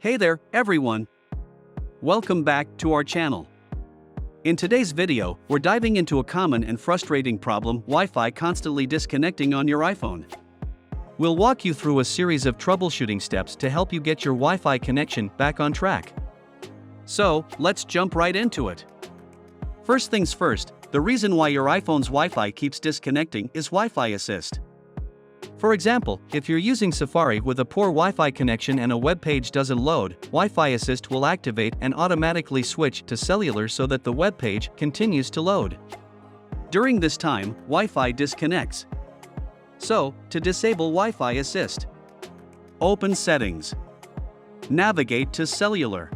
Hey there, everyone! Welcome back to our channel. In today's video, we're diving into a common and frustrating problem: Wi-Fi constantly disconnecting on your iPhone. We'll walk you through a series of troubleshooting steps to help you get your Wi-Fi connection back on track. So, let's jump right into it. First things first, the reason why your iPhone's Wi-Fi keeps disconnecting is Wi-Fi assist. For example, if you're using Safari with a poor Wi-Fi connection and a web page doesn't load, Wi-Fi assist will activate and automatically switch to cellular so that the web page continues to load. During this time, Wi-Fi disconnects. So, to disable Wi-Fi assist, open Settings, navigate to Cellular,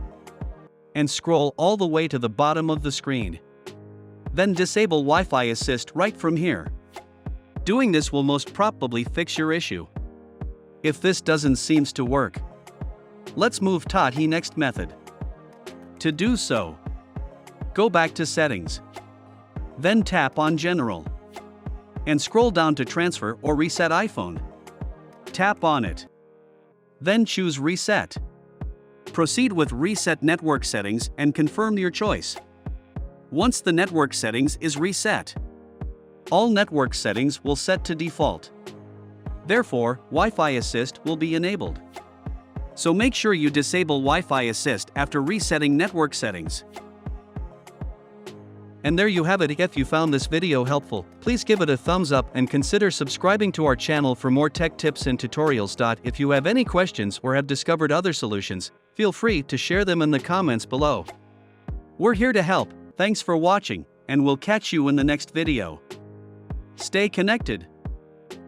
and scroll all the way to the bottom of the screen. Then disable Wi-Fi assist right from here. Doing this will most probably fix your issue. If this doesn't seem to work, let's move to the next method. To do so, go back to Settings, then tap on General, and scroll down to Transfer or Reset iPhone. Tap on it, then choose Reset. Proceed with Reset Network Settings and confirm your choice. Once the network settings is reset, all network settings will set to default. Therefore, Wi-Fi assist will be enabled. So make sure you disable Wi-Fi assist after resetting network settings. And there you have it. If you found this video helpful, please give it a thumbs up and consider subscribing to our channel for more tech tips and tutorials. If you have any questions or have discovered other solutions, feel free to share them in the comments below. We're here to help. Thanks for watching, and we'll catch you in the next video. Stay connected.